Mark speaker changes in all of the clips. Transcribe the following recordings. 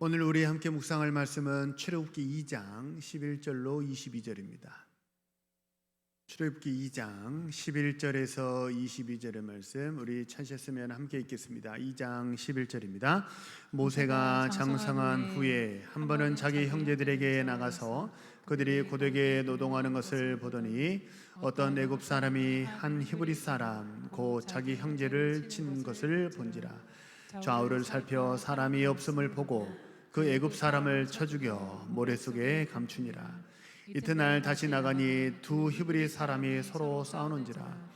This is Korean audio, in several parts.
Speaker 1: 오늘 우리 함께 묵상할 말씀은 출애굽기 2장 11절로 22절입니다. 출애굽기 2장 11절에서 22절의 말씀 우리 찾으셨으면 함께 읽겠습니다. 2장 11절입니다. 모세가 장성한 후에 한 번은 자기 형제들에게 나가서 그들이 고되게 노동하는 것을 보더니 어떤 애굽 사람이 한 히브리 사람 곧 자기 형제를 친 것을 본지라. 좌우를 살펴 사람이 없음을 보고 그 애굽 사람을 쳐 죽여 모래 속에 감추니라. 이튿날 다시 나가니 두 히브리 사람이 서로 싸우는지라.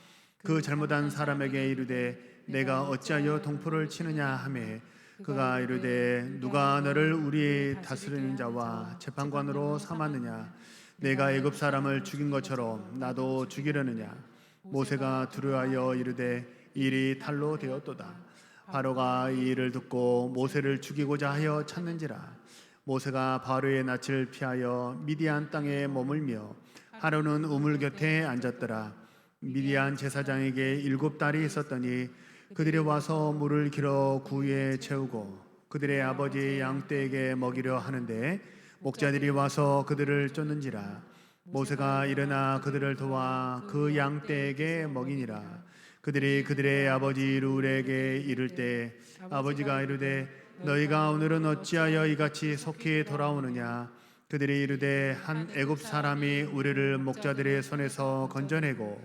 Speaker 1: 그 잘못한 사람에게 이르되 내가 어찌하여 동포를 치느냐 하매 그가 이르되 누가 너를 우리 다스리는 자와 재판관으로 삼았느냐. 내가 애굽 사람을 죽인 것처럼 나도 죽이려느냐. 모세가 두려워하여 이르되 일이 탈로 되었도다. 바로가 이 일을 듣고 모세를 죽이고자 하여 찾는지라. 모세가 바로의 낯을 피하여 미디안 땅에 머물며 하루는 우물 곁에 앉았더라. 미디안 제사장에게 7딸이 있었더니 그들이 와서 물을 길어 구유에 채우고 그들의 아버지 양떼에게 먹이려 하는데 목자들이 와서 그들을 쫓는지라. 모세가 일어나 그들을 도와 그 양떼에게 먹이니라. 그들이 그들의 아버지 르울에게 이를 때 아버지가 이르되 너희가 오늘은 어찌하여 이같이 속히 돌아오느냐. 그들이 이르되 한 애굽 사람이 우리를 목자들의 손에서 건져내고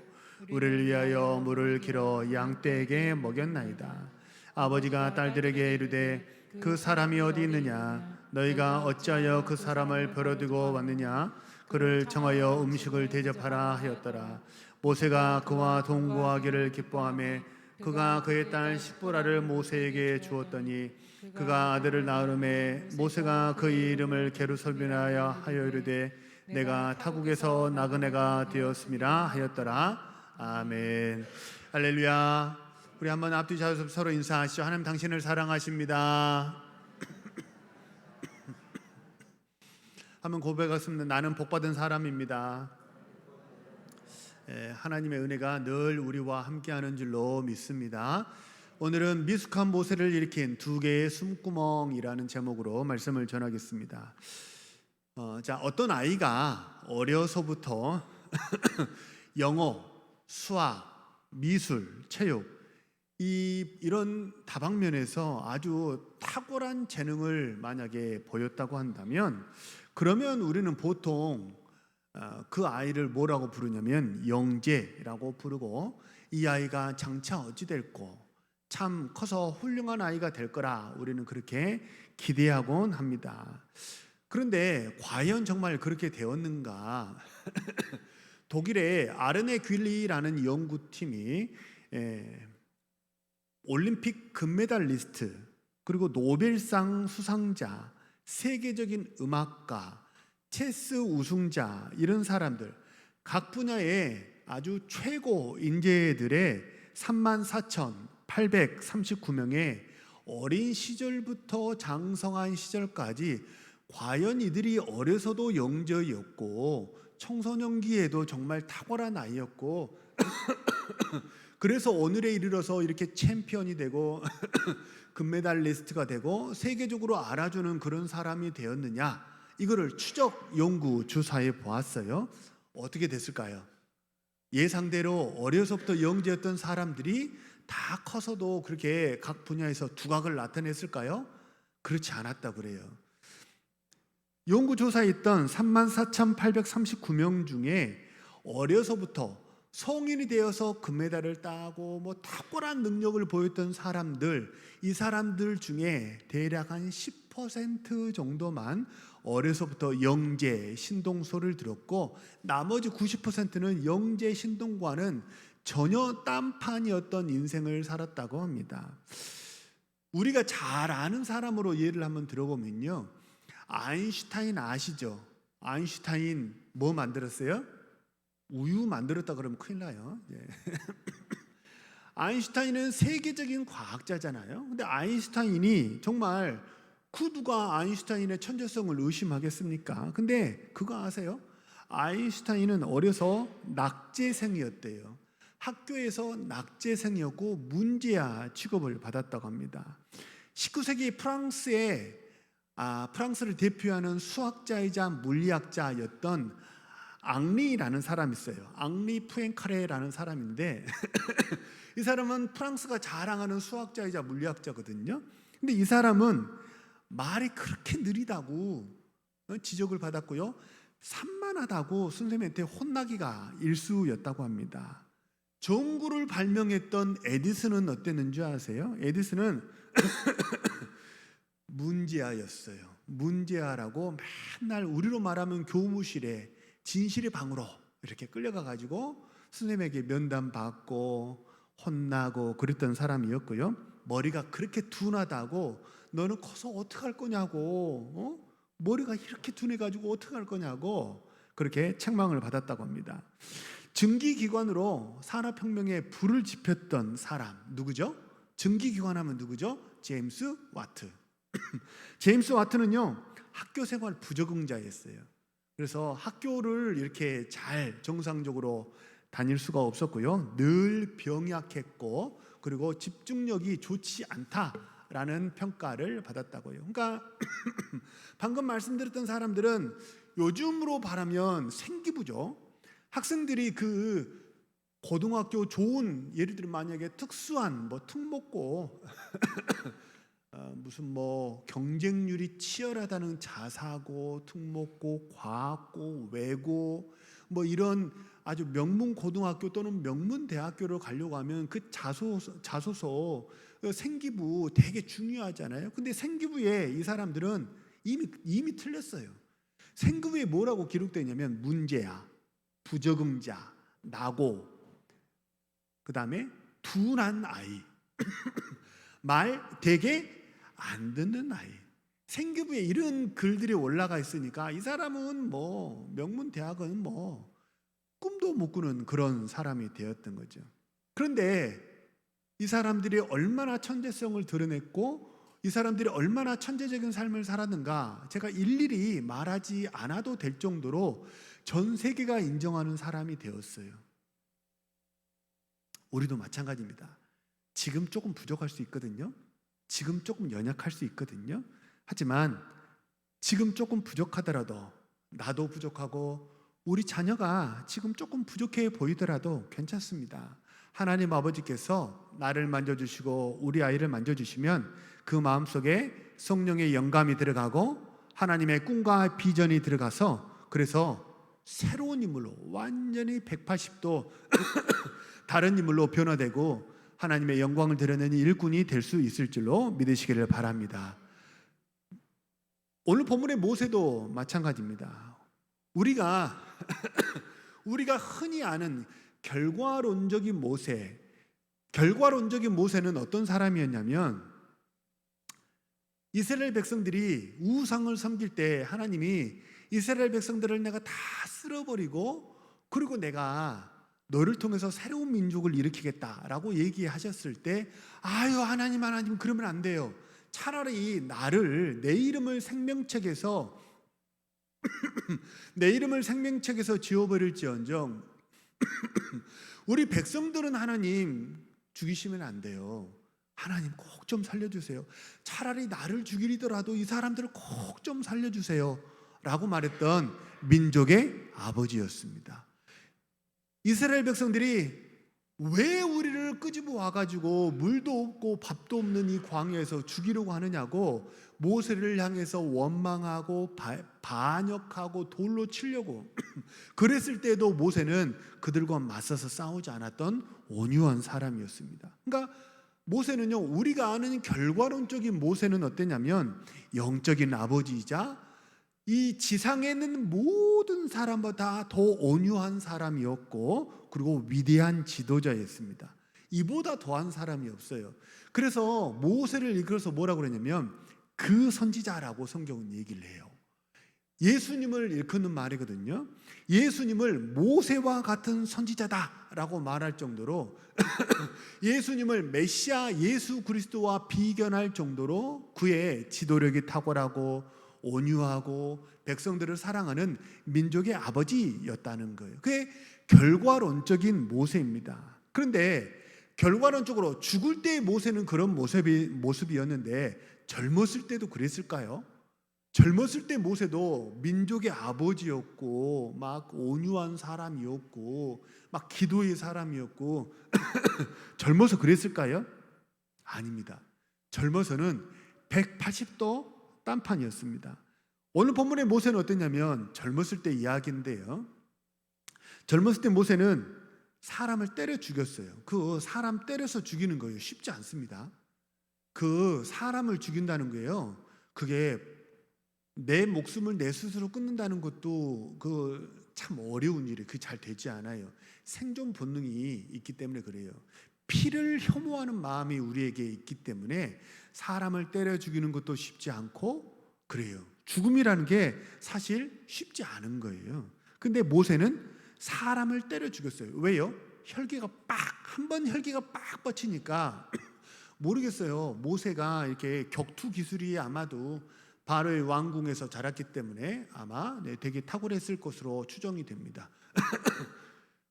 Speaker 1: 우리를 위하여 물을 길어 양떼에게 먹였나이다. 아버지가 딸들에게 이르되 그 사람이 어디 있느냐. 너희가 어찌하여 그 사람을 버려두고 왔느냐. 그를 청하여 음식을 대접하라 하였더라. 모세가 그와 동거하기를 기뻐하며 그가 그의 딸 시보라를 모세에게 주었더니 그가 아들을 낳으매 모세가 그 이름을 게르솜이라 하여 이르되 내가 타국에서 나그네가 되었음이라 하였더라. 아멘. 할렐루야. 우리 한번 앞뒤 좌우서 서로 인사하시죠. 하나님 당신을 사랑하십니다. 한번 고백하겠습니다. 나는 복받은 사람입니다. 하나님의 은혜가 늘 우리와 함께하는 줄로 믿습니다. 오늘은 미숙한 모세를 일으킨 두 개의 숨구멍이라는 제목으로 말씀을 전하겠습니다. 어떤 아이가 어려서부터 영어, 수학, 미술, 체육 이런 다방면에서 아주 탁월한 재능을 만약에 보였다고 한다면 그러면 우리는 보통 그 아이를 뭐라고 부르냐면 영재라고 부르고 이 아이가 장차 어찌 될고 참 커서 훌륭한 아이가 될 거라 우리는 그렇게 기대하곤 합니다. 그런데 과연 정말 그렇게 되었는가? 독일의 아르네 퀼리라는 연구팀이 올림픽 금메달리스트 그리고 노벨상 수상자, 세계적인 음악가, 체스 우승자 이런 사람들 각 분야의 아주 최고 인재들의 34,839명의 어린 시절부터 장성한 시절까지 과연 이들이 어려서도 영재였고 청소년기에도 정말 탁월한 아이였고 그래서 오늘에 이르러서 이렇게 챔피언이 되고 금메달리스트가 되고 세계적으로 알아주는 그런 사람이 되었느냐, 이거를 추적 연구 조사해 보았어요. 어떻게 됐을까요? 예상대로 어려서부터 영재였던 사람들이 다 커서도 그렇게 각 분야에서 두각을 나타냈을까요? 그렇지 않았다고 그래요. 연구조사에 있던 34,839명 중에 어려서부터 성인이 되어서 금메달을 따고 탁월한 능력을 보였던 사람들, 이 사람들 중에 대략 한 10% 정도만 어려서부터 영재, 신동소를 들었고 나머지 90%는 영재, 신동과는 전혀 딴판이었던 인생을 살았다고 합니다. 우리가 잘 아는 사람으로 예를 한번 들어보면요, 아인슈타인 아시죠? 아인슈타인 뭐 만들었어요? 우유 만들었다 그러면 큰일 나요. 아인슈타인은 세계적인 과학자잖아요. 근데 아인슈타인이 정말 누가 아인슈타인의 천재성을 의심하겠습니까? 근데 그거 아세요? 아인슈타인은 어려서 낙제생이었대요. 학교에서 낙제생이었고 문제아 취급을 받았다고 합니다. 19세기 프랑스의 프랑스를 대표하는 수학자이자 물리학자였던 앙리라는 사람이 있어요. 앙리 푸엥카레라는 사람인데 이 사람은 프랑스가 자랑하는 수학자이자 물리학자거든요. 근데 이 사람은 말이 그렇게 느리다고 지적을 받았고요, 산만하다고 선생님한테 혼나기가 일쑤였다고 합니다. 전구를 발명했던 에디슨은 어땠는 줄 아세요? 에디슨은 문제아였어요. 문제아라고 맨날 우리로 말하면 교무실에 진실의 방으로 이렇게 끌려가 가지고 선생님에게 면담 받고 혼나고 그랬던 사람이었고요. 머리가 그렇게 둔하다고 너는 커서 어떡할 거냐고, 머리가 이렇게 둔해가지고 어떡할 거냐고 그렇게 책망을 받았다고 합니다. 증기기관으로 산업혁명에 불을 지폈던 사람 누구죠? 증기기관 하면 누구죠? 제임스 와트. 제임스 와트는요, 학교 생활 부적응자였어요. 그래서 학교를 이렇게 잘 정상적으로 다닐 수가 없었고요, 늘 병약했고 그리고 집중력이 좋지 않다라는 평가를 받았다고요. 그러니까 방금 말씀드렸던 사람들은 요즘으로 말하면 생기부죠. 학생들이 그 고등학교 좋은, 예를 들어 만약에 특수한 특목고 무슨 경쟁률이 치열하다는 자사고, 특목고, 과학고, 외고 이런 아주 명문 고등학교 또는 명문 대학교를 가려고 하면 그 자소서 생기부 되게 중요하잖아요. 근데 생기부에 이 사람들은 이미 틀렸어요. 생기부에 뭐라고 기록되냐면 문제야, 부적응자, 나고, 그 다음에 둔한 아이, 말 되게 안 듣는 아이. 생기부에 이런 글들이 올라가 있으니까 이 사람은 명문 대학은 꿈도 못 꾸는 그런 사람이 되었던 거죠. 그런데 이 사람들이 얼마나 천재성을 드러냈고 이 사람들이 얼마나 천재적인 삶을 살았는가 제가 일일이 말하지 않아도 될 정도로 전 세계가 인정하는 사람이 되었어요. 우리도 마찬가지입니다. 지금 조금 부족할 수 있거든요. 지금 조금 연약할 수 있거든요. 하지만 지금 조금 부족하더라도, 나도 부족하고 우리 자녀가 지금 조금 부족해 보이더라도 괜찮습니다. 하나님 아버지께서 나를 만져주시고 우리 아이를 만져주시면 그 마음속에 성령의 영감이 들어가고 하나님의 꿈과 비전이 들어가서 그래서 새로운 인물로 완전히 180도 다른 인물로 변화되고 하나님의 영광을 드러내는 일꾼이 될 수 있을 줄로 믿으시기를 바랍니다. 오늘 본문의 모세도 마찬가지입니다. 우리가 흔히 아는 결과론적인 모세는 어떤 사람이었냐면, 이스라엘 백성들이 우상을 섬길 때 하나님이 이스라엘 백성들을 내가 다 쓸어버리고 그리고 내가 너를 통해서 새로운 민족을 일으키겠다라고 얘기하셨을 때, 아유 하나님 그러면 안 돼요. 차라리 나를 내 이름을 생명책에서 지워버릴지언정 우리 백성들은 하나님 죽이시면 안 돼요. 하나님 꼭 좀 살려주세요. 차라리 나를 죽이더라도 이 사람들을 꼭 좀 살려주세요 라고 말했던 민족의 아버지였습니다. 이스라엘 백성들이 왜 우리를 끄집어 와가지고 물도 없고 밥도 없는 이 광야에서 죽이려고 하느냐고 모세를 향해서 원망하고 반역하고 돌로 치려고 그랬을 때도 모세는 그들과 맞서서 싸우지 않았던 온유한 사람이었습니다. 그러니까 모세는요, 우리가 아는 결과론적인 모세는 어땠냐면 영적인 아버지이자 이 지상에 있는 모든 사람보다 더 온유한 사람이었고 그리고 위대한 지도자였습니다. 이보다 더한 사람이 없어요. 그래서 모세를 이끌어서 뭐라고 그러냐면 그 선지자라고 성경은 얘기를 해요. 예수님을 일컫는 말이거든요. 예수님을 모세와 같은 선지자다라고 말할 정도로 예수님을 메시아 예수 그리스도와 비견할 정도로 그의 지도력이 탁월하고 온유하고 백성들을 사랑하는 민족의 아버지였다는 거예요. 그게 결과론적인 모세입니다. 그런데 결과론적으로 죽을 때의 모세는 그런 모습이었는데 젊었을 때도 그랬을까요? 젊었을 때 모세도 민족의 아버지였고 막 온유한 사람이었고 막 기도의 사람이었고 젊어서 그랬을까요? 아닙니다. 젊어서는 180도 딴판이었습니다. 오늘 본문의 모세는 어땠냐면 젊었을 때 이야기인데요. 젊었을 때 모세는 사람을 때려 죽였어요. 그 사람 때려서 죽이는 거예요. 쉽지 않습니다. 그 사람을 죽인다는 거예요. 그게 내 목숨을 내 스스로 끊는다는 것도 그 참 어려운 일이에요. 그게 잘 되지 않아요. 생존 본능이 있기 때문에 그래요. 피를 혐오하는 마음이 우리에게 있기 때문에 사람을 때려 죽이는 것도 쉽지 않고 그래요. 죽음이라는 게 사실 쉽지 않은 거예요. 근데 모세는 사람을 때려 죽였어요. 왜요? 혈기가 한 번 혈기가 빡 뻗치니까 모르겠어요. 모세가 이렇게 격투 기술이 아마도 바로의 왕궁에서 자랐기 때문에 아마 되게 탁월했을 것으로 추정이 됩니다.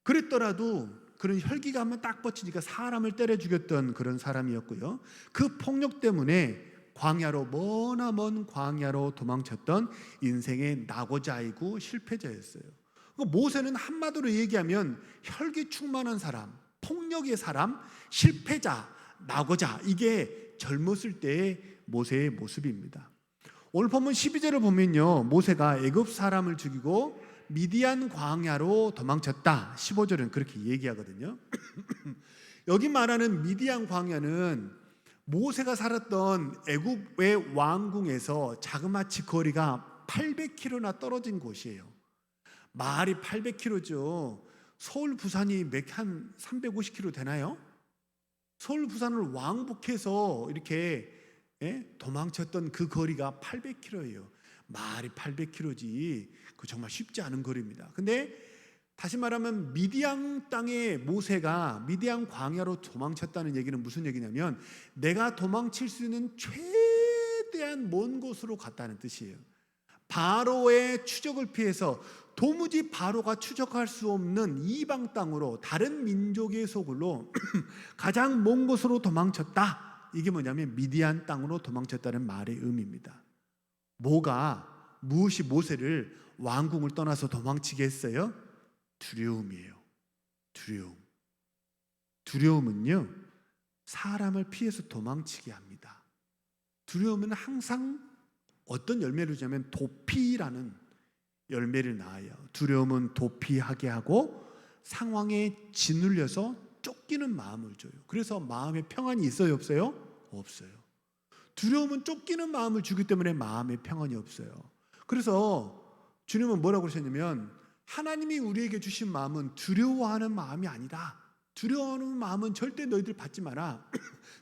Speaker 1: 그랬더라도 그런 혈기가 한번 딱 뻗치니까 사람을 때려 죽였던 그런 사람이었고요. 그 폭력 때문에 광야로 머나먼 광야로 도망쳤던 인생의 낙오자이고 실패자였어요. 모세는 한마디로 얘기하면 혈기 충만한 사람, 폭력의 사람, 실패자, 낙오자, 이게 젊었을 때의 모세의 모습입니다. 오늘 본문 12절을 보면요, 모세가 애굽 사람을 죽이고 미디안 광야로 도망쳤다. 15절은 그렇게 얘기하거든요. 여기 말하는 미디안 광야는 모세가 살았던 애굽의 왕궁에서 자그마치 거리가 800km나 떨어진 곳이에요. 말이 800km죠. 서울 부산이 한 350km 되나요? 서울 부산을 왕복해서 이렇게 도망쳤던 그 거리가 800km예요. 말이 800km지 그 정말 쉽지 않은 거리입니다. 근데 다시 말하면 미디안 땅에 모세가 미디안 광야로 도망쳤다는 얘기는 무슨 얘기냐면 내가 도망칠 수 있는 최대한 먼 곳으로 갔다는 뜻이에요. 바로의 추적을 피해서 도무지 바로가 추적할 수 없는 이방 땅으로, 다른 민족의 소굴로 가장 먼 곳으로 도망쳤다. 이게 뭐냐면 미디안 땅으로 도망쳤다는 말의 의미입니다. 무엇이 모세를 왕궁을 떠나서 도망치게 했어요? 두려움이에요. 두려움은요, 사람을 피해서 도망치게 합니다. 두려움은 항상 어떤 열매를 주냐면 도피라는 열매를 낳아요. 두려움은 도피하게 하고 상황에 짓눌려서 쫓기는 마음을 줘요. 그래서 마음에 평안이 있어요, 없어요? 없어요. 두려움은 쫓기는 마음을 주기 때문에 마음에 평안이 없어요. 그래서 주님은 뭐라고 그러셨냐면 하나님이 우리에게 주신 마음은 두려워하는 마음이 아니다. 두려워하는 마음은 절대 너희들 받지 마라.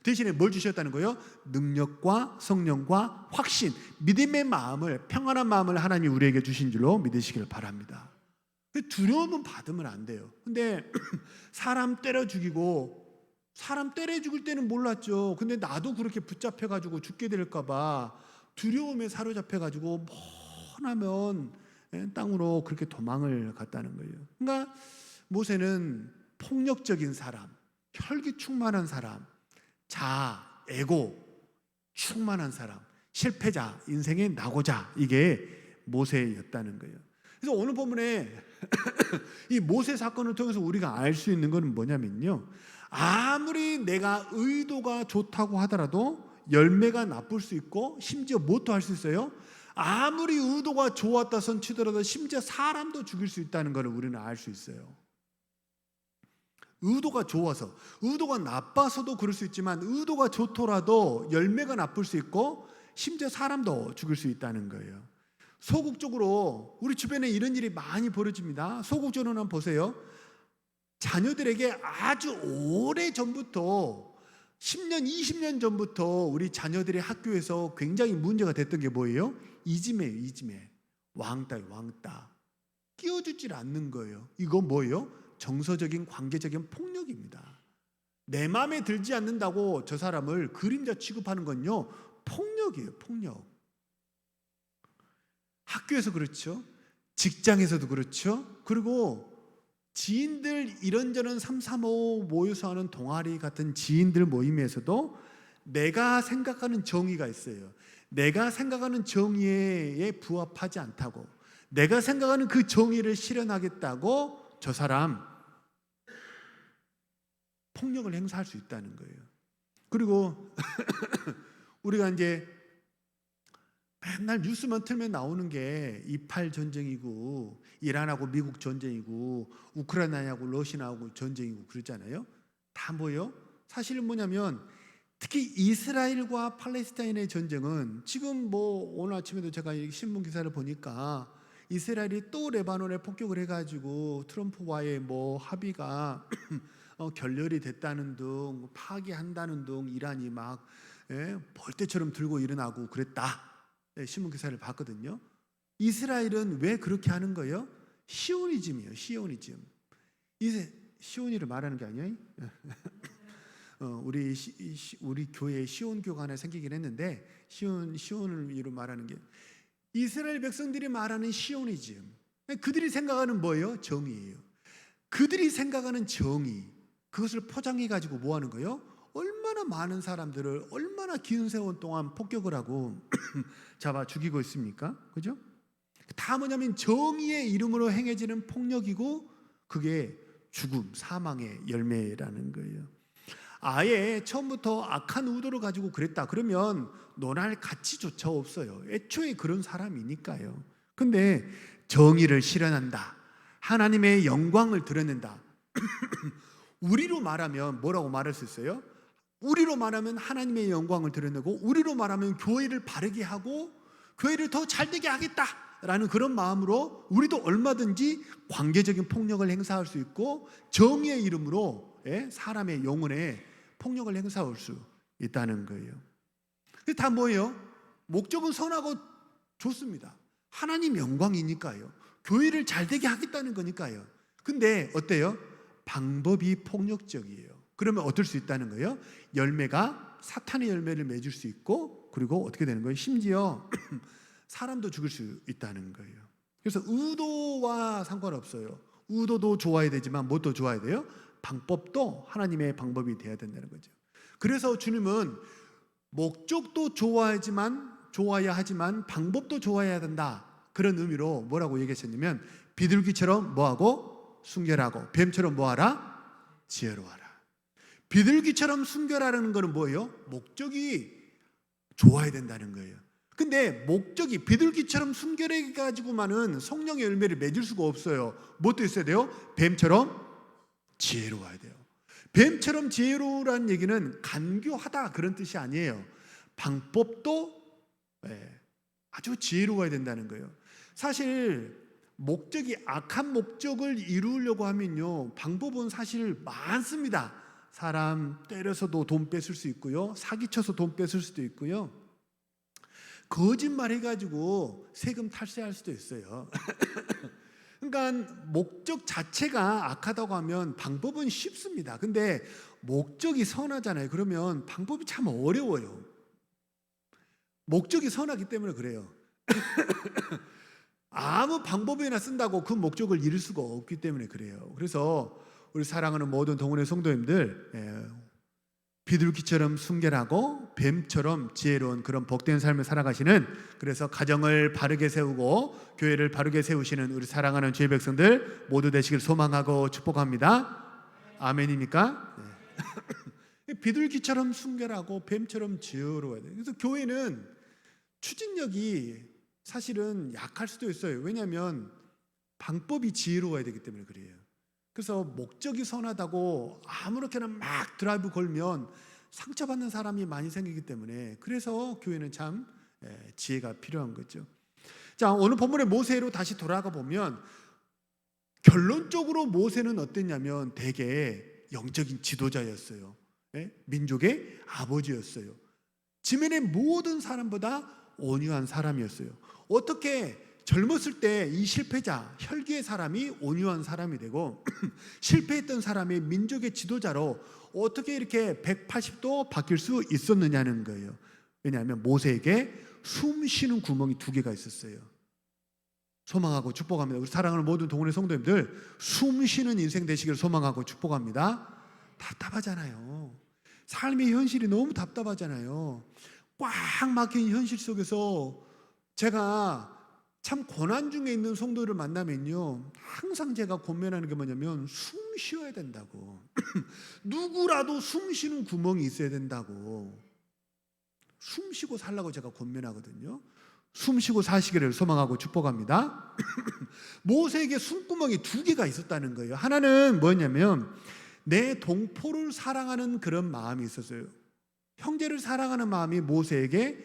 Speaker 1: 대신에 뭘 주셨다는 거예요? 능력과 성령과 확신, 믿음의 마음을, 평안한 마음을 하나님이 우리에게 주신 줄로 믿으시기를 바랍니다. 두려움은 받으면 안 돼요. 근데 사람 때려 죽이고, 사람 때려 죽을 때는 몰랐죠. 근데 나도 그렇게 붙잡혀가지고 죽게 될까봐 두려움에 사로잡혀가지고 머나먼 땅으로 그렇게 도망을 갔다는 거예요. 그러니까 모세는 폭력적인 사람, 혈기 충만한 사람, 에고 충만한 사람, 실패자, 인생의 낙오자, 이게 모세였다는 거예요. 그래서 오늘 본문에 이 모세 사건을 통해서 우리가 알 수 있는 것은 뭐냐면요, 아무리 내가 의도가 좋다고 하더라도 열매가 나쁠 수 있고 심지어 무엇도 할 수 있어요. 아무리 의도가 좋았다 손 치더라도 심지어 사람도 죽일 수 있다는 것을 우리는 알 수 있어요. 의도가 좋아서, 의도가 나빠서도 그럴 수 있지만 의도가 좋더라도 열매가 나쁠 수 있고 심지어 사람도 죽일 수 있다는 거예요. 소극적으로 우리 주변에 이런 일이 많이 벌어집니다. 소극적으로 한번 보세요. 자녀들에게 아주 오래 전부터 10년, 20년 전부터 우리 자녀들의 학교에서 굉장히 문제가 됐던 게 뭐예요? 이지매예요. 이지매. 왕따. 끼워주질 않는 거예요. 이거 뭐예요? 정서적인 관계적인 폭력입니다. 내 마음에 들지 않는다고 저 사람을 그림자 취급하는 건요, 폭력이에요. 폭력. 학교에서 그렇죠. 직장에서도 그렇죠. 그리고 지인들 이런저런 3, 3, 5 모여서 하는 동아리 같은 지인들 모임에서도 내가 생각하는 정의가 있어요. 내가 생각하는 정의에 부합하지 않다고, 내가 생각하는 그 정의를 실현하겠다고 저 사람 폭력을 행사할 수 있다는 거예요. 그리고 우리가 이제 맨날 뉴스만 틀면 나오는 게 이팔 전쟁이고 이란하고 미국 전쟁이고 우크라이나하고 러시아하고 전쟁이고 그러잖아요. 다 뭐예요? 사실은 뭐냐면 특히 이스라엘과 팔레스타인의 전쟁은 지금 뭐 오늘 아침에도 제가 신문 기사를 보니까 이스라엘이 또 레바논에 폭격을 해가지고 트럼프와의 뭐 합의가 결렬이 됐다는 등 파기한다는 등 이란이 막 벌떼처럼 들고 일어나고 그랬다. 신문 기사를 봤거든요. 이스라엘은 왜 그렇게 하는 거예요? 시오니즘이에요. 시오니즘. 시오니를 말하는 게 아니에요. 우리 교회에 시온교가 하나 생기긴 했는데 시온을 위로 말하는 게 이스라엘 백성들이 말하는 시오니즘. 그들이 생각하는 뭐예요? 정의예요. 그들이 생각하는 정의, 그것을 포장해 가지고 뭐 하는 거예요? 얼마나 많은 사람들을 얼마나 긴 세월 동안 폭격을 하고 잡아 죽이고 있습니까? 그죠? 다 뭐냐면 정의의 이름으로 행해지는 폭력이고 그게 죽음, 사망의 열매라는 거예요. 아예 처음부터 악한 의도를 가지고 그랬다 그러면 논할 가치조차 없어요. 애초에 그런 사람이니까요. 근데 정의를 실현한다, 하나님의 영광을 드러낸다. 우리로 말하면 뭐라고 말할 수 있어요? 우리로 말하면 하나님의 영광을 드러내고, 우리로 말하면 교회를 바르게 하고 교회를 더 잘되게 하겠다라는 그런 마음으로 우리도 얼마든지 관계적인 폭력을 행사할 수 있고 정의의 이름으로 사람의 영혼에 폭력을 행사할 수 있다는 거예요. 그게 다 뭐예요? 목적은 선하고 좋습니다. 하나님 영광이니까요. 교회를 잘되게 하겠다는 거니까요. 근데 어때요? 방법이 폭력적이에요. 그러면 어떨 수 있다는 거예요? 열매가 사탄의 열매를 맺을 수 있고, 그리고 어떻게 되는 거예요? 심지어 사람도 죽일 수 있다는 거예요. 그래서 의도와 상관없어요. 의도도 좋아야 되지만 뭣도 좋아야 돼요? 방법도 하나님의 방법이 돼야 된다는 거죠. 그래서 주님은 목적도 좋아야 하지만 방법도 좋아야 된다, 그런 의미로 뭐라고 얘기하셨냐면 비둘기처럼 뭐하고? 순결하고, 뱀처럼 뭐하라? 지혜로워하라. 비둘기처럼 순결하라는 것은 뭐예요? 목적이 좋아야 된다는 거예요. 근데 목적이 비둘기처럼 순결해 가지고만은 성령의 열매를 맺을 수가 없어요. 뭣도 있어야 돼요? 뱀처럼 지혜로워야 돼요. 뱀처럼 지혜로우라는 얘기는 간교하다 그런 뜻이 아니에요. 방법도 아주 지혜로워야 된다는 거예요. 사실 목적이 악한 목적을 이루려고 하면요, 방법은 사실 많습니다. 사람 때려서도 돈 뺏을 수 있고요, 사기쳐서 돈 뺏을 수도 있고요, 거짓말 해가지고 세금 탈세할 수도 있어요. 그러니까 목적 자체가 악하다고 하면 방법은 쉽습니다. 근데 목적이 선하잖아요. 그러면 방법이 참 어려워요. 목적이 선하기 때문에 그래요. 아무 방법이나 쓴다고 그 목적을 이룰 수가 없기 때문에 그래요. 그래서 우리 사랑하는 모든 동원의 성도님들, 비둘기처럼 순결하고 뱀처럼 지혜로운 그런 복된 삶을 살아가시는, 그래서 가정을 바르게 세우고 교회를 바르게 세우시는 우리 사랑하는 주의 백성들 모두 되시길 소망하고 축복합니다. 아멘입니까? 네. 비둘기처럼 순결하고 뱀처럼 지혜로워야 돼요. 그래서 교회는 추진력이 사실은 약할 수도 있어요. 왜냐하면 방법이 지혜로워야 되기 때문에 그래요. 그래서 목적이 선하다고 아무렇게나 막 드라이브 걸면 상처받는 사람이 많이 생기기 때문에, 그래서 교회는 참 지혜가 필요한 거죠. 자, 오늘 본문의 모세로 다시 돌아가 보면 결론적으로 모세는 어땠냐면 대개 영적인 지도자였어요. 민족의 아버지였어요. 지면의 모든 사람보다 온유한 사람이었어요. 어떻게 젊었을 때 이 실패자, 혈기의 사람이 온유한 사람이 되고 실패했던 사람이 민족의 지도자로 어떻게 이렇게 180도 바뀔 수 있었느냐는 거예요. 왜냐하면 모세에게 숨 쉬는 구멍이 2개가 있었어요. 소망하고 축복합니다. 우리 사랑하는 모든 동원의 성도님들, 숨 쉬는 인생 되시기를 소망하고 축복합니다. 답답하잖아요. 삶의 현실이 너무 답답하잖아요. 꽉 막힌 현실 속에서 제가 참 고난 중에 있는 성도를 만나면요, 항상 제가 권면하는 게 뭐냐면 숨 쉬어야 된다고. 누구라도 숨 쉬는 구멍이 있어야 된다고. 숨 쉬고 살라고 제가 권면하거든요. 숨 쉬고 사시기를 소망하고 축복합니다. 모세에게 숨구멍이 두 개가 있었다는 거예요. 하나는 뭐냐면 내 동포를 사랑하는 그런 마음이 있었어요. 형제를 사랑하는 마음이 모세에게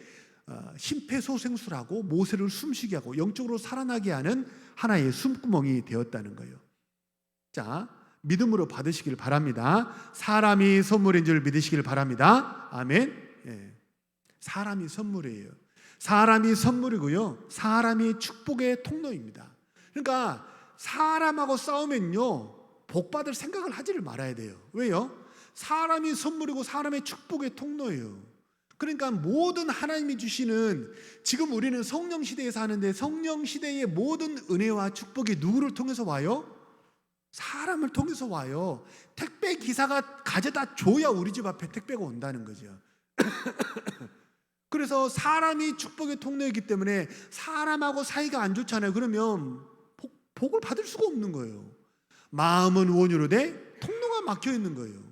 Speaker 1: 심폐소생술하고 모세를 숨쉬게 하고 영적으로 살아나게 하는 하나의 숨구멍이 되었다는 거예요. 자, 믿음으로 받으시길 바랍니다. 사람이 선물인 줄 믿으시길 바랍니다. 아멘. 예. 사람이 선물이에요. 사람이 선물이고요, 사람이 축복의 통로입니다. 그러니까 사람하고 싸우면요, 복받을 생각을 하지를 말아야 돼요. 왜요? 사람이 선물이고 사람의 축복의 통로예요. 그러니까 모든 하나님이 주시는, 지금 우리는 성령 시대에 사는데 성령 시대의 모든 은혜와 축복이 누구를 통해서 와요? 사람을 통해서 와요. 택배 기사가 가져다 줘야 우리 집 앞에 택배가 온다는 거죠. 그래서 사람이 축복의 통로이기 때문에 사람하고 사이가 안 좋잖아요. 그러면 복을 받을 수가 없는 거예요. 마음은 원이로되 통로가 막혀 있는 거예요.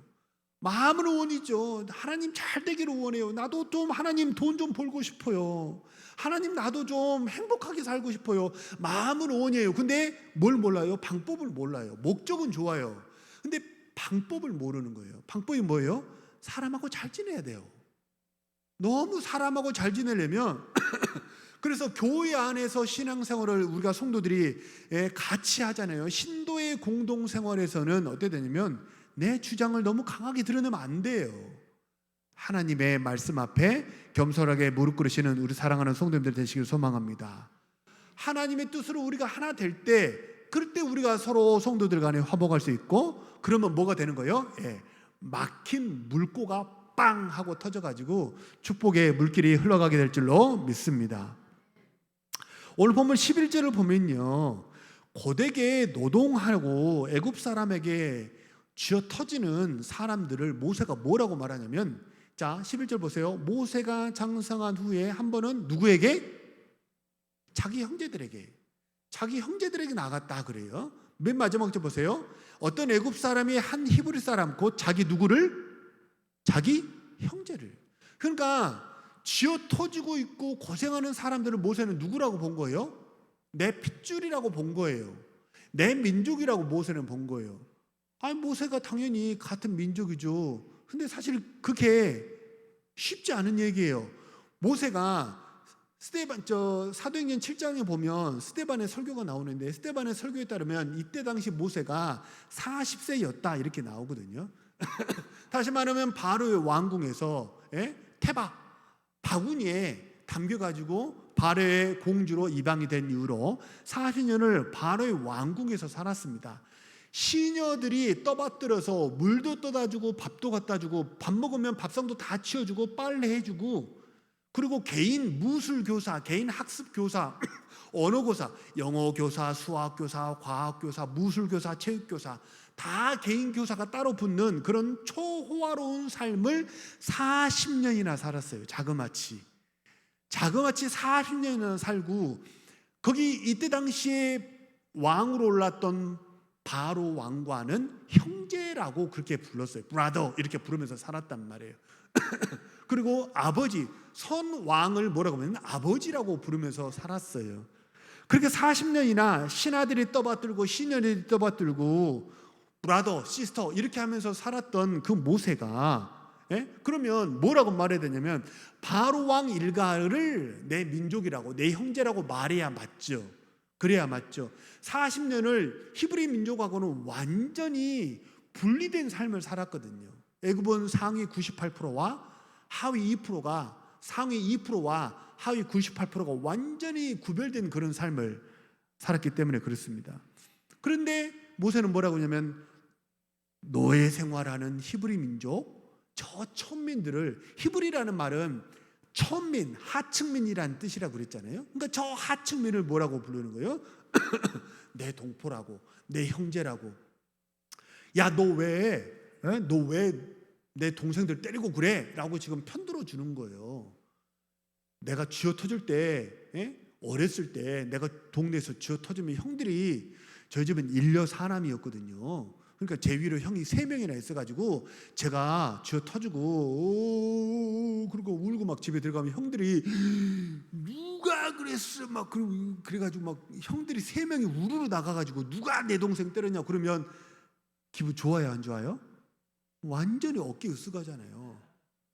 Speaker 1: 마음은 원이죠. 하나님 잘 되기를 원해요. 나도 좀 하나님 돈 좀 벌고 싶어요. 하나님 나도 좀 행복하게 살고 싶어요. 마음은 원이에요. 근데 뭘 몰라요? 방법을 몰라요. 목적은 좋아요. 근데 방법을 모르는 거예요. 방법이 뭐예요? 사람하고 잘 지내야 돼요. 너무 사람하고 잘 지내려면 그래서 교회 안에서 신앙생활을 우리가 성도들이 같이 하잖아요. 신도의 공동생활에서는 어떻게 되냐면 내 주장을 너무 강하게 드러내면 안 돼요. 하나님의 말씀 앞에 겸손하게 무릎 꿇으시는 우리 사랑하는 성도님들 되시길 소망합니다. 하나님의 뜻으로 우리가 하나 될 때, 그럴 때 우리가 서로 성도들 간에 화목할 수 있고, 그러면 뭐가 되는 거예요? 막힌 물꼬가 빵 하고 터져가지고 축복의 물길이 흘러가게 될 줄로 믿습니다. 오늘 본문 11절을 보면요, 고되게 노동하고 애굽 사람에게 쥐어 터지는 사람들을 모세가 뭐라고 말하냐면, 자 11절 보세요. 모세가 장성한 후에 한 번은 누구에게? 자기 형제들에게 나갔다 그래요. 맨 마지막 절 보세요. 어떤 애굽 사람이 한 히브리 사람, 곧 자기 누구를? 자기 형제를. 그러니까 쥐어 터지고 있고 고생하는 사람들을 모세는 누구라고 본 거예요? 내 핏줄이라고 본 거예요. 내 민족이라고 모세는 본 거예요. 아니, 모세가 당연히 같은 민족이죠. 근데 사실 그게 쉽지 않은 얘기예요. 모세가 사도행전 7장에 보면 스데반의 설교가 나오는데, 스데반의 설교에 따르면 이때 당시 모세가 40세였다 이렇게 나오거든요. 다시 말하면 바로의 왕궁에서 테바 바구니에 담겨가지고 바로의 공주로 입양이 된 이후로 40년을 바로의 왕궁에서 살았습니다. 시녀들이 떠받들어서 물도 떠다주고 밥도 갖다주고, 밥 먹으면 밥상도 다 치워주고 빨래해주고, 그리고 개인 무술교사, 개인 학습교사, 언어교사, 영어교사, 수학교사, 과학교사, 무술교사, 체육교사, 다 개인 교사가 따로 붙는 그런 초호화로운 삶을 40년이나 살았어요. 자그마치 40년이나 살고, 거기 이때 당시에 왕으로 올랐던 바로 왕과는 형제라고 그렇게 불렀어요. 브라더 이렇게 부르면서 살았단 말이에요. 그리고 아버지, 선 왕을 뭐라고 하면 아버지라고 부르면서 살았어요. 그렇게 40년이나 신하들이 떠받들고 시녀들이 떠받들고 브라더, 시스터 이렇게 하면서 살았던 그 모세가, 그러면 뭐라고 말해야 되냐면 바로 왕 일가를 내 민족이라고, 내 형제라고 말해야 맞죠. 그래야 맞죠. 40년을 히브리 민족하고는 완전히 분리된 삶을 살았거든요. 애굽은 상위 98%와 하위 2%가 상위 2%와 하위 98%가 완전히 구별된 그런 삶을 살았기 때문에 그렇습니다. 그런데 모세는 뭐라고 하냐면 노예 생활하는 히브리 민족, 저 천민들을, 히브리라는 말은 천민, 하층민이라는 뜻이라고 그랬잖아요. 그러니까 저 하층민을 뭐라고 부르는 거예요? 내 동포라고, 내 형제라고. 야, 너 왜 내 동생들 때리고 그래? 라고 지금 편들어 주는 거예요. 내가 쥐어 터질 때, 어렸을 때 내가 동네에서 쥐어 터지면 형들이, 저희 집은 일녀 사남이었거든요. 그러니까 제 위로 형이 3명이나 있어가지고 제가 쥐어 터지고 그리고 울고 막 집에 들어가면 형들이 누가 그랬어 막 그래가지고 막 형들이 3명이 우르르 나가가지고 누가 내 동생 때렸냐 그러면 기분 좋아요 안 좋아요? 완전히 어깨 으쓱하잖아요.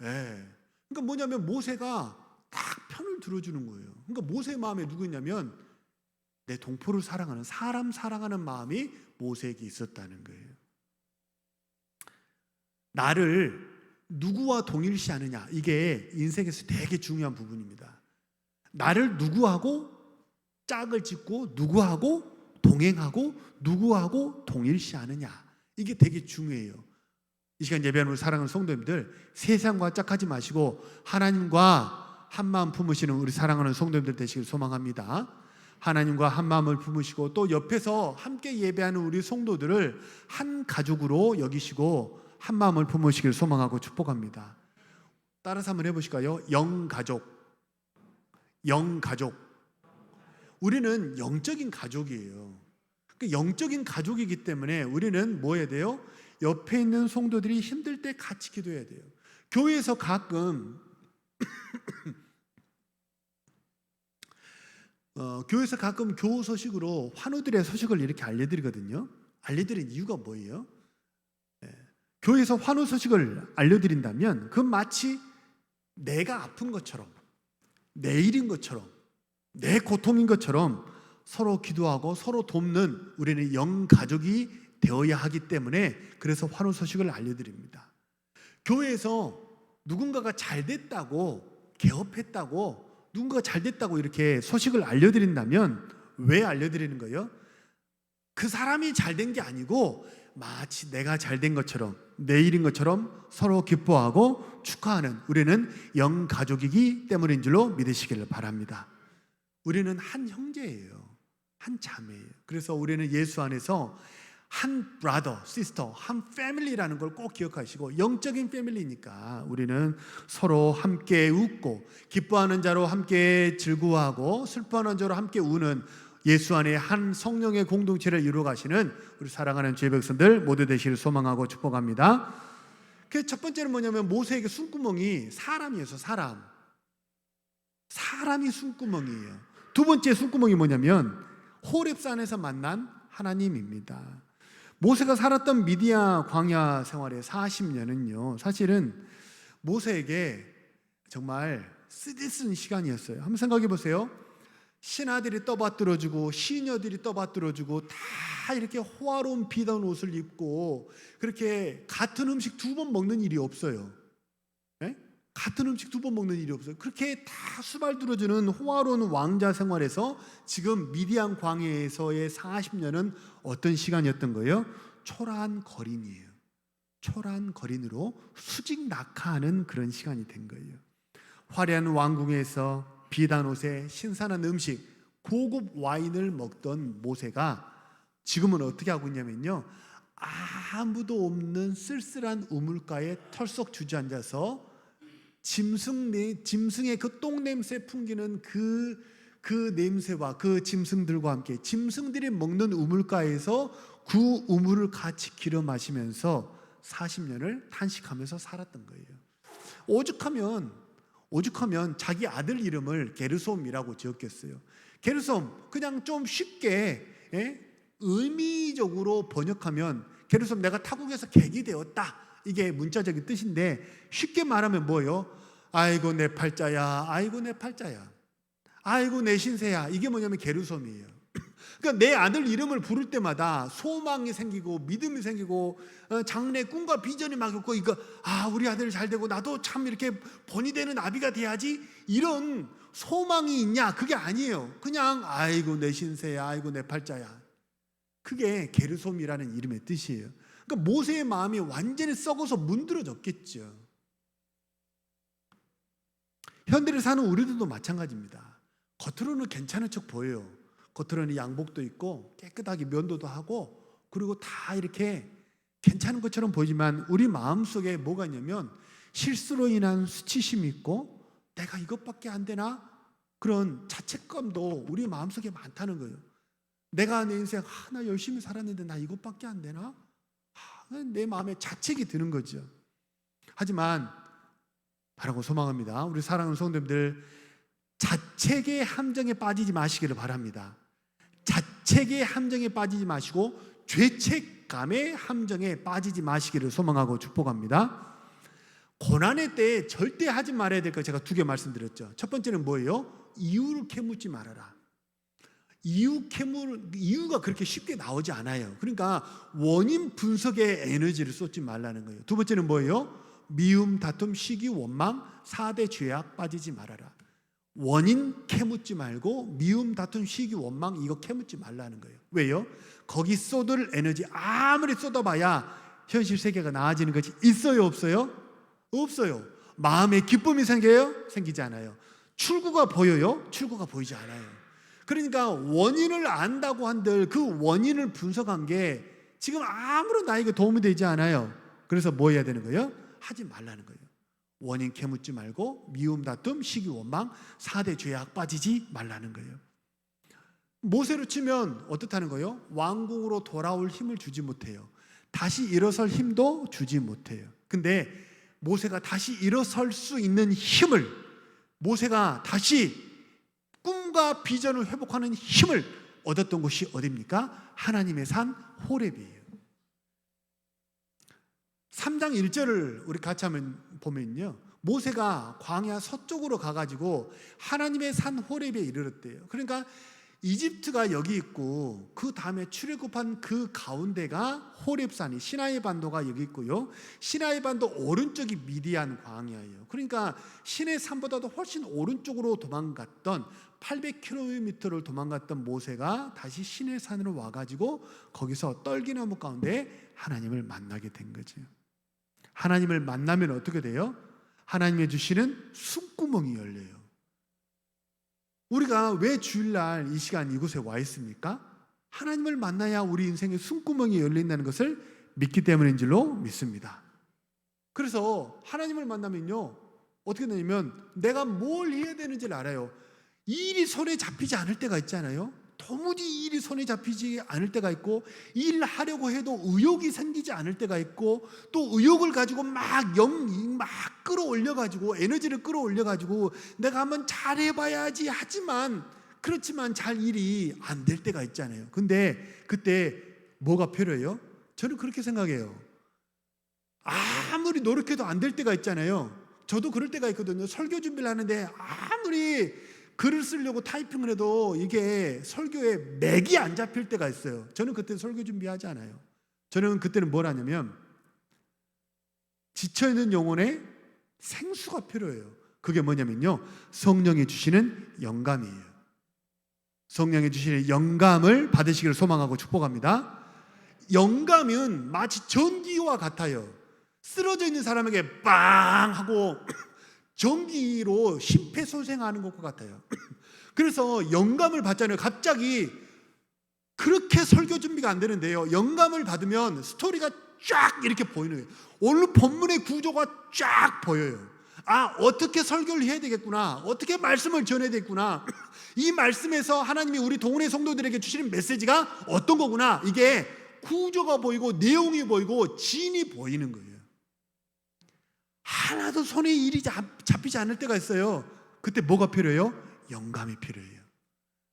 Speaker 1: 예. 그러니까 뭐냐면 모세가 딱 편을 들어주는 거예요. 그러니까 모세의 마음에 누구 있냐면 내 동포를 사랑하는, 사람 사랑하는 마음이 모세에게 있었다는 거예요. 나를 누구와 동일시하느냐, 이게 인생에서 되게 중요한 부분입니다. 나를 누구하고 짝을 짓고 누구하고 동행하고 누구하고 동일시하느냐, 이게 되게 중요해요. 이 시간 예배하는 우리 사랑하는 성도님들, 세상과 짝하지 마시고 하나님과 한마음 품으시는 우리 사랑하는 성도님들 되시길 소망합니다. 하나님과 한마음을 품으시고 또 옆에서 함께 예배하는 우리 성도들을 한 가족으로 여기시고 한마음을 품으시길 소망하고 축복합니다. 따라서 한번 해보실까요? 영가족. 영가족. 우리는 영적인 가족이에요. 영적인 가족이기 때문에 우리는 뭐 해야 돼요? 옆에 있는 성도들이 힘들 때 같이 기도해야 돼요. 교회에서 가끔 교우 소식으로 환우들의 소식을 이렇게 알려드리거든요. 알려드린 이유가 뭐예요? 교회에서 환우 소식을 알려드린다면 그 마치 내가 아픈 것처럼, 내 일인 것처럼, 내 고통인 것처럼 서로 기도하고 서로 돕는 우리는 영가족이 되어야 하기 때문에 그래서 환우 소식을 알려드립니다. 교회에서 누군가가 잘 됐다고, 개업했다고, 누군가가 잘 됐다고 이렇게 소식을 알려드린다면 왜 알려드리는 거예요? 그 사람이 잘 된 게 아니고 마치 내가 잘 된 것처럼, 내 일인 것처럼 서로 기뻐하고 축하하는 우리는 영가족이기 때문인 줄로 믿으시기를 바랍니다. 우리는 한 형제예요. 한 자매예요. 그래서 우리는 예수 안에서 한 브라더, 시스터, 한 패밀리라는 걸 꼭 기억하시고, 영적인 패밀리니까 우리는 서로 함께 웃고 기뻐하는 자로 함께 즐거워하고 슬퍼하는 자로 함께 우는 예수 안에 한 성령의 공동체를 이루어 가시는 우리 사랑하는 주의 백성들 모두 되시길 소망하고 축복합니다. 그 첫 번째는 뭐냐면 모세에게 숨구멍이 사람이어서 사람이 숨구멍이에요. 두 번째 숨구멍이 뭐냐면 호렙산에서 만난 하나님입니다. 모세가 살았던 미디안 광야 생활의 40년은요 사실은 모세에게 정말 쓰디쓴 시간이었어요. 한번 생각해 보세요. 신하들이 떠받들어주고 시녀들이 떠받들어주고 다 이렇게 호화로운 비단 옷을 입고 그렇게 같은 음식 2번 먹는 일이 없어요. 네? 같은 음식 2번 먹는 일이 없어요. 그렇게 다 수발 들어주는 호화로운 왕자 생활에서 지금 미디안 광야에서의 40년은 어떤 시간이었던 거예요? 초라한 거린이에요. 초라한 거린으로 수직 낙하하는 그런 시간이 된 거예요. 화려한 왕궁에서 비단 옷에 신선한 음식, 고급 와인을 먹던 모세가 지금은 어떻게 하고 있냐면요, 아무도 없는 쓸쓸한 우물가에 털썩 주저앉아서 짐승의 그 똥 냄새 풍기는 그 냄새와 그 짐승들과 함께 짐승들이 먹는 우물가에서 그 우물을 같이 길어 마시면서 40년을 탄식하면서 살았던 거예요. 오죽하면 자기 아들 이름을 게르솜이라고 지었겠어요. 게르솜, 그냥 좀 쉽게 의미적으로 번역하면 게르솜, 내가 타국에서 객이 되었다, 이게 문자적인 뜻인데 쉽게 말하면 뭐예요? 아이고 내 팔자야, 아이고 내 팔자야, 아이고 내 신세야. 이게 뭐냐면 게르솜이에요. 그러니까 내 아들 이름을 부를 때마다 소망이 생기고 믿음이 생기고 장래 꿈과 비전이 막 있고, 이거 우리 아들 잘 되고 나도 참 이렇게 본이 되는 아비가 돼야지, 이런 소망이 있냐? 그게 아니에요. 그냥 아이고 내 신세야, 아이고 내 팔자야. 그게 게르솜이라는 이름의 뜻이에요. 그러니까 모세의 마음이 완전히 썩어서 문드러졌겠죠. 현대를 사는 우리들도 마찬가지입니다. 겉으로는 괜찮은 척 보여요. 겉으로는 양복도 입고 깨끗하게 면도도 하고 그리고 다 이렇게 괜찮은 것처럼 보이지만 우리 마음속에 뭐가 있냐면 실수로 인한 수치심이 있고 내가 이것밖에 안 되나? 그런 자책감도 우리 마음속에 많다는 거예요. 내가 내 인생 나 열심히 살았는데 나 이것밖에 안 되나? 내 마음에 자책이 드는 거죠. 하지만 바라고 소망합니다. 우리 사랑하는 성도님들, 자책의 함정에 빠지지 마시기를 바랍니다. 자책의 함정에 빠지지 마시고 죄책감의 함정에 빠지지 마시기를 소망하고 축복합니다. 고난의 때에 절대 하지 말아야 될 거 제가 2개 말씀드렸죠. 첫 번째는 뭐예요? 이유를 캐묻지 말아라. 이유가 그렇게 쉽게 나오지 않아요. 그러니까 원인 분석에 에너지를 쏟지 말라는 거예요. 두 번째는 뭐예요? 미움, 다툼, 시기, 원망, 4대 죄악 빠지지 말아라. 원인 캐묻지 말고 미움, 다툼, 시기, 원망 이거 캐묻지 말라는 거예요. 왜요? 거기 쏟을 에너지 아무리 쏟아봐야 현실 세계가 나아지는 것이 있어요, 없어요? 없어요. 마음에 기쁨이 생겨요? 생기지 않아요. 출구가 보여요? 출구가 보이지 않아요. 그러니까 원인을 안다고 한들 그 원인을 분석한 게 지금 아무런 나에게 도움이 되지 않아요. 그래서 뭐 해야 되는 거예요? 하지 말라는 거예요. 원인 캐묻지 말고 미움, 다툼, 시기, 원망, 4대 죄악 빠지지 말라는 거예요. 모세로 치면 어떻다는 거예요? 왕궁으로 돌아올 힘을 주지 못해요. 다시 일어설 힘도 주지 못해요. 근데 모세가 다시 일어설 수 있는 힘을, 모세가 다시 꿈과 비전을 회복하는 힘을 얻었던 곳이 어디입니까? 하나님의 산 호렙이에요. 3장 1절을 우리 같이 한번 보면요, 모세가 광야 서쪽으로 가가지고 하나님의 산 호렙에 이르렀대요. 그러니까 이집트가 여기 있고 그 다음에 출애굽한 그 가운데가 호렙산이, 시나이 반도가 여기 있고요, 시나이 반도 오른쪽이 미디안 광야예요. 그러니까 시내 산보다도 훨씬 오른쪽으로 도망갔던 800km를 도망갔던 모세가 다시 시내 산으로 와가지고 거기서 떨기나무 가운데 하나님을 만나게 된 거죠. 하나님을 만나면 어떻게 돼요? 하나님이 주시는 숨구멍이 열려요. 우리가 왜 주일날 이 시간 이곳에 와 있습니까? 하나님을 만나야 우리 인생의 숨구멍이 열린다는 것을 믿기 때문인 줄로 믿습니다. 그래서 하나님을 만나면요, 어떻게 되냐면 내가 뭘 해야 되는지를 알아요. 이 일이 손에 잡히지 않을 때가 있잖아요. 도무지 이 일이 손에 잡히지 않을 때가 있고, 일 하려고 해도 의욕이 생기지 않을 때가 있고, 또 의욕을 가지고 막 끌어올려가지고 에너지를 끌어올려가지고 내가 한번 잘해봐야지 하지만 그렇지만 잘 일이 안 될 때가 있잖아요. 근데 그때 뭐가 필요해요? 저는 그렇게 생각해요. 아무리 노력해도 안 될 때가 있잖아요. 저도 그럴 때가 있거든요. 설교 준비를 하는데 아무리 글을 쓰려고 타이핑을 해도 이게 설교에 맥이 안 잡힐 때가 있어요. 저는 그때 설교 준비하지 않아요. 저는 그때는 뭘 하냐면 지쳐있는 영혼에 생수가 필요해요. 그게 뭐냐면요, 성령이 주시는 영감이에요. 성령이 주시는 영감을 받으시기를 소망하고 축복합니다. 영감은 마치 전기와 같아요. 쓰러져 있는 사람에게 빵 하고 전기로 심폐소생하는 것과 같아요. 그래서 영감을 받잖아요. 갑자기 그렇게 설교 준비가 안 되는데요, 영감을 받으면 스토리가 쫙 이렇게 보이는 거예요. 오늘 본문의 구조가 쫙 보여요. 어떻게 설교를 해야 되겠구나, 어떻게 말씀을 전해야 되겠구나, 이 말씀에서 하나님이 우리 동원의 성도들에게 주시는 메시지가 어떤 거구나, 이게 구조가 보이고 내용이 보이고 진이 보이는 거예요. 하나도 손에 일이 잡히지 않을 때가 있어요. 그때 뭐가 필요해요? 영감이 필요해요.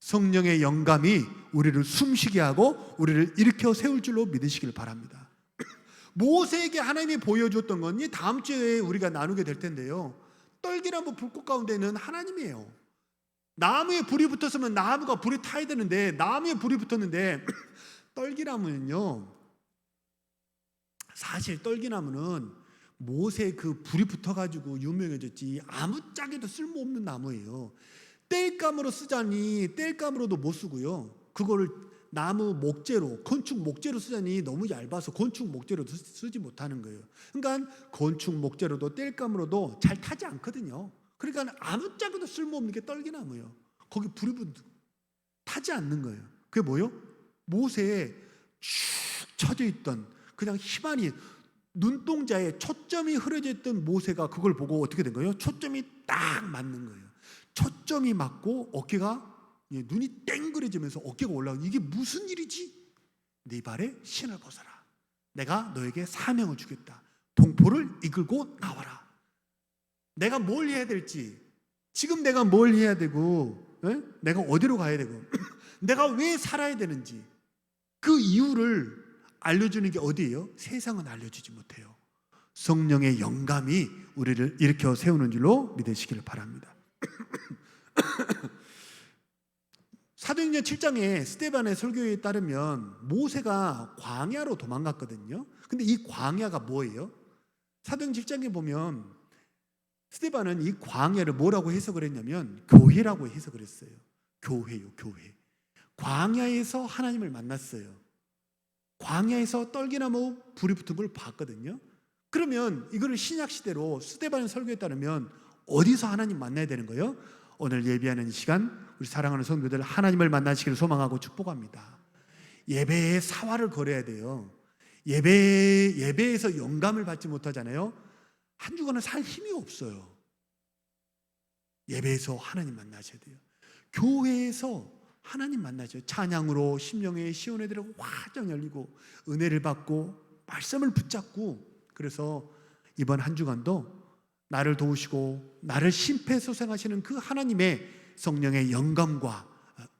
Speaker 1: 성령의 영감이 우리를 숨쉬게 하고 우리를 일으켜 세울 줄로 믿으시길 바랍니다. 모세에게 하나님이 보여주었던 건 이 다음 주에 우리가 나누게 될 텐데요, 떨기나무 불꽃 가운데는 하나님이에요. 나무에 불이 붙었으면 나무가 불에 타야 되는데 나무에 불이 붙었는데 떨기나무는요, 사실 떨기나무는 모세 그 불이 붙어가지고 유명해졌지 아무짝에도 쓸모없는 나무예요. 땔감으로 쓰자니 땔감으로도 못 쓰고요, 그거를 나무 목재로, 건축 목재로 쓰자니 너무 얇아서 건축 목재로 쓰지 못하는 거예요. 그러니까 건축 목재로도 땔감으로도 잘 타지 않거든요. 그러니까 아무짝에도 쓸모없는 게 떨기나무예요. 거기 불이 붙어 타지 않는 거예요. 그게 뭐예요? 모세에 쭉 쳐져 있던 그냥 희만이 눈동자에 초점이 흐려져 있던 모세가 그걸 보고 어떻게 된 거예요? 초점이 딱 맞는 거예요. 초점이 맞고 어깨가 눈이 땡그레지면서 어깨가 올라오고 이게 무슨 일이지? 네 발에 신을 벗어라. 내가 너에게 사명을 주겠다. 동포를 이끌고 나와라. 내가 뭘 해야 될지, 지금 내가 뭘 해야 되고, 내가 어디로 가야 되고, 내가 왜 살아야 되는지 그 이유를 알려주는 게 어디예요? 세상은 알려주지 못해요. 성령의 영감이 우리를 일으켜 세우는 줄로 믿으시기를 바랍니다. 사도행전 7장에 스데반의 설교에 따르면 모세가 광야로 도망갔거든요. 근데 이 광야가 뭐예요? 사도행전 7장에 보면 스데반은 이 광야를 뭐라고 해석을 했냐면 교회라고 해석을 했어요. 교회요, 교회. 광야에서 하나님을 만났어요. 광야에서 떨기나무 불이 붙은 걸 봤거든요. 그러면 이거를 신약 시대로 스데반의 설교에 따르면 어디서 하나님 만나야 되는 거예요? 오늘 예배하는 이 시간 우리 사랑하는 성도들 하나님을 만나시기를 소망하고 축복합니다. 예배에 사활을 걸어야 돼요. 예배에서 영감을 받지 못하잖아요. 한 주간은 살 힘이 없어요. 예배에서 하나님 만나셔야 돼요. 교회에서 하나님 만나셔요. 찬양으로 심령의 시온애들하고 화정 열리고 은혜를 받고 말씀을 붙잡고, 그래서 이번 한 주간도 나를 도우시고 나를 심폐소생하시는 그 하나님의 성령의 영감과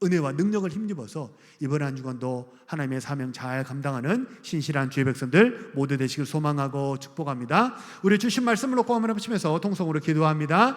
Speaker 1: 은혜와 능력을 힘입어서 이번 한 주간도 하나님의 사명 잘 감당하는 신실한 주의 백성들 모두 되시길 소망하고 축복합니다. 우리 주신 말씀을 놓고 한번 해보시면서 통성으로 기도합니다.